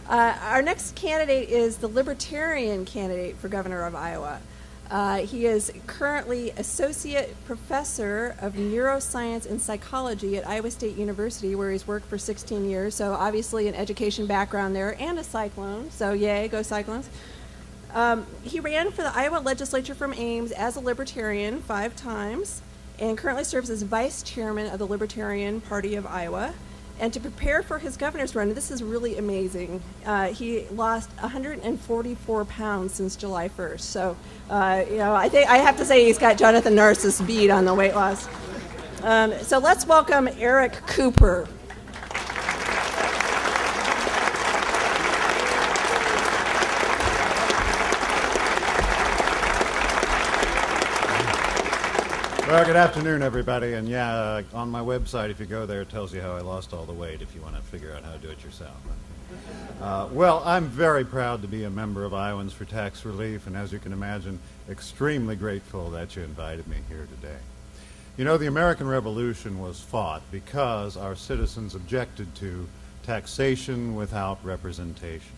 Our next candidate is the Libertarian candidate for governor of Iowa. He is currently Associate Professor of Neuroscience and Psychology at Iowa State University, where he's worked for 16 years, so obviously an education background there, and a Cyclone, so yay, go Cyclones. He ran for the Iowa legislature from Ames as a Libertarian 5 times, and currently serves as Vice Chairman of the Libertarian Party of Iowa. And to prepare for his governor's run, this is really amazing. He lost 144 pounds since July 1st. So, I think I have to say he's got Jonathan Narcissus beat on the weight loss. So let's welcome Eric Cooper. Well, good afternoon, everybody. And yeah, on my website, if you go there, it tells you how I lost all the weight if you want to figure out how to do it yourself. Well, I'm very proud to be a member of Iowans for Tax Relief, and as you can imagine, extremely grateful that you invited me here today. You know, the American Revolution was fought because our citizens objected to taxation without representation.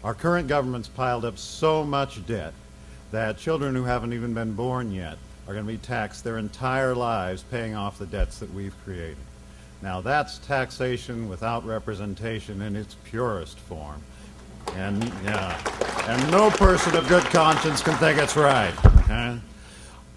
Our current government's piled up so much debt that children who haven't even been born yet are going to be taxed their entire lives paying off the debts that we've created. Now that's taxation without representation in its purest form. And no person of good conscience can think it's right. Okay?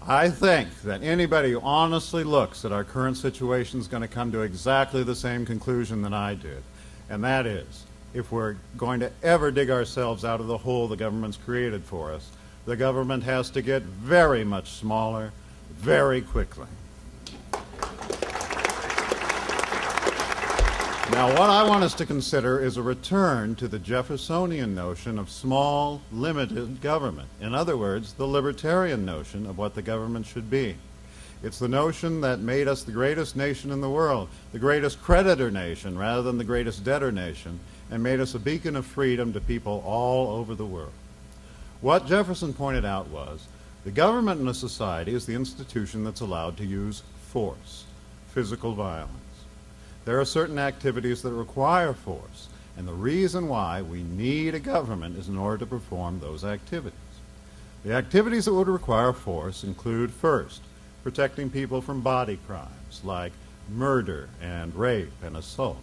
I think that anybody who honestly looks at our current situation is going to come to exactly the same conclusion that I did. And that is, if we're going to ever dig ourselves out of the hole the government's created for us, the government has to get very much smaller, very quickly. Now, what I want us to consider is a return to the Jeffersonian notion of small, limited government. In other words, the libertarian notion of what the government should be. It's the notion that made us the greatest nation in the world, the greatest creditor nation rather than the greatest debtor nation, and made us a beacon of freedom to people all over the world. What Jefferson pointed out was, the government in a society is the institution that's allowed to use force, physical violence. There are certain activities that require force, and the reason why we need a government is in order to perform those activities. The activities that would require force include, first, protecting people from body crimes like murder and rape and assault.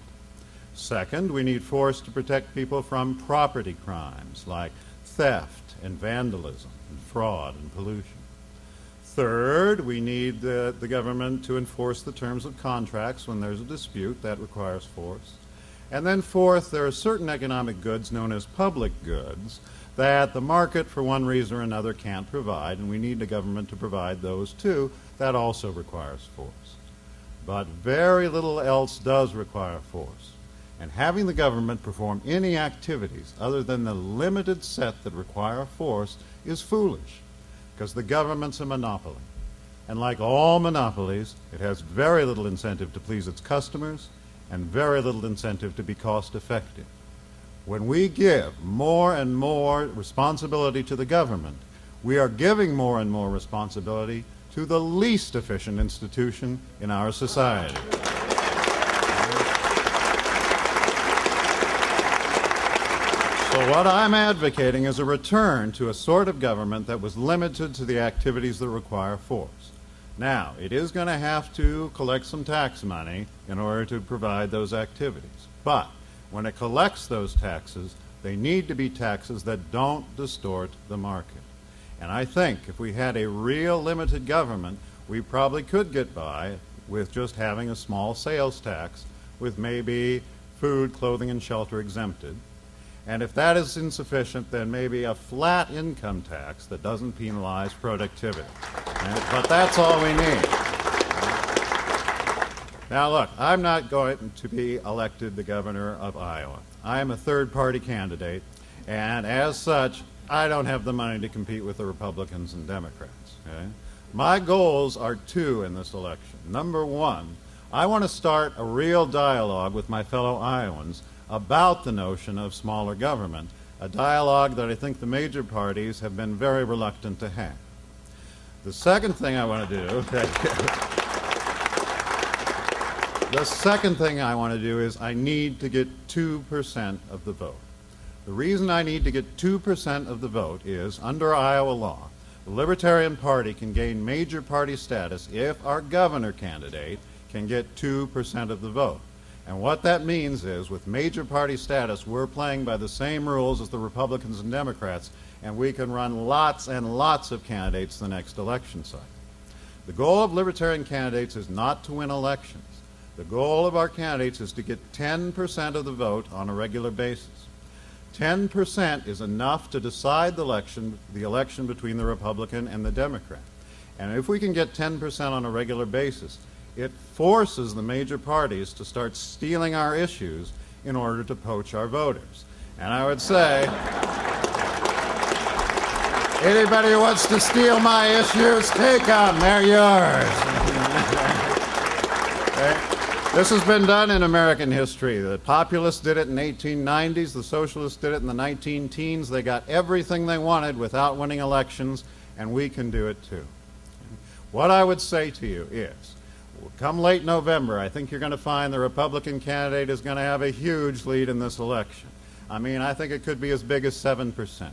Second, we need force to protect people from property crimes like theft and vandalism and fraud and pollution. Third, we need the government to enforce the terms of contracts when there's a dispute. That requires force. And then fourth, there are certain economic goods known as public goods that the market for one reason or another can't provide, and we need the government to provide those too. That also requires force. But very little else does require force. And having the government perform any activities other than the limited set that require force is foolish, because the government's a monopoly. And like all monopolies, it has very little incentive to please its customers and very little incentive to be cost effective. When we give more and more responsibility to the government, we are giving more and more responsibility to the least efficient institution in our society. So what I'm advocating is a return to a sort of government that was limited to the activities that require force. Now, it is going to have to collect some tax money in order to provide those activities. But when it collects those taxes, they need to be taxes that don't distort the market. And I think if we had a real limited government, we probably could get by with just having a small sales tax with maybe food, clothing, and shelter exempted. And if that is insufficient, then maybe a flat income tax that doesn't penalize productivity. But that's all we need. Now look, I'm not going to be elected the governor of Iowa. I am a third-party candidate, and as such, I don't have the money to compete with the Republicans and Democrats. Okay? My goals are two in this election. Number one, I want to start a real dialogue with my fellow Iowans about the notion of smaller government, a dialogue that I think the major parties have been very reluctant to have. The second thing I want to do, the second thing I want to do is I need to get 2% of the vote. The reason I need to get 2% of the vote is, under Iowa law, the Libertarian Party can gain major party status if our governor candidate can get 2% of the vote. And what that means is, with major party status, we're playing by the same rules as the Republicans and Democrats, and we can run lots and lots of candidates the next election cycle. The goal of Libertarian candidates is not to win elections. The goal of our candidates is to get 10% of the vote on a regular basis. 10% is enough to decide the election between the Republican and the Democrat. And if we can get 10% on a regular basis, it forces the major parties to start stealing our issues in order to poach our voters. And I would say, anybody who wants to steal my issues, take them. They're yours. Okay? This has been done in American history. The populists did it in the 1890s. The socialists did it in the 19-teens. They got everything they wanted without winning elections, and we can do it too. What I would say to you is, come late November, I think you're going to find the Republican candidate is going to have a huge lead in this election. I mean, I think it could be as big as 7%.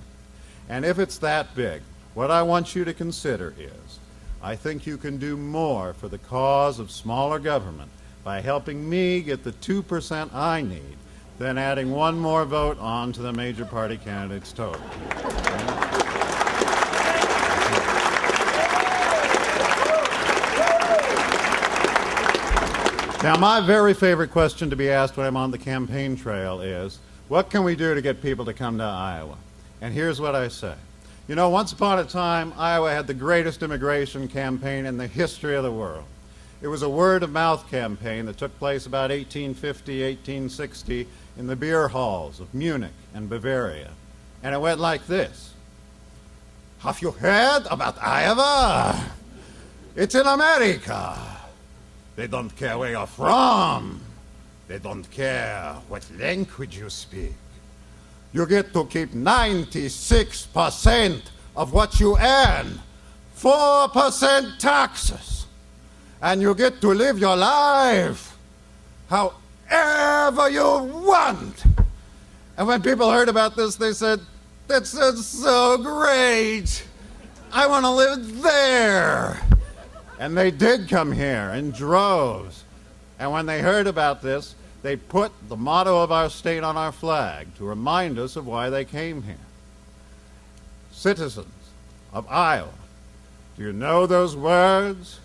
And if it's that big, what I want you to consider is, I think you can do more for the cause of smaller government by helping me get the 2% I need than adding one more vote on to the major party candidates' total. Now, my very favorite question to be asked when I'm on the campaign trail is, what can we do to get people to come to Iowa? And here's what I say. You know, once upon a time, Iowa had the greatest immigration campaign in the history of the world. It was a word-of-mouth campaign that took place about 1850, 1860 in the beer halls of Munich and Bavaria. And it went like this. Have you heard about Iowa? It's in America. They don't care where you're from. They don't care what language you speak. You get to keep 96% of what you earn, 4% taxes. And you get to live your life however you want. And when people heard about this, they said, that's so great. I want to live there. And they did come here in droves. And when they heard about this, they put the motto of our state on our flag to remind us of why they came here. Citizens of Iowa, do you know those words?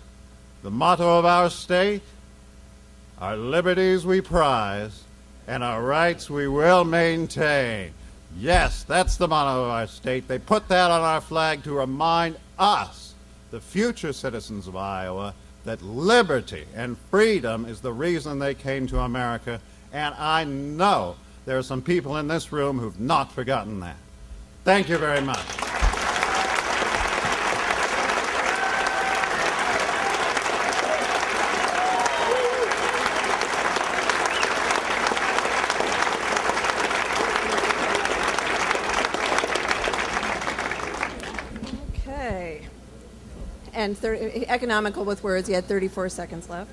The motto of our state? Our liberties we prize, and our rights we will maintain. Yes, that's the motto of our state. They put that on our flag to remind us, the future citizens of Iowa, that liberty and freedom is the reason they came to America, and I know there are some people in this room who've not forgotten that. Thank you very much. And economical with words, he had 34 seconds left.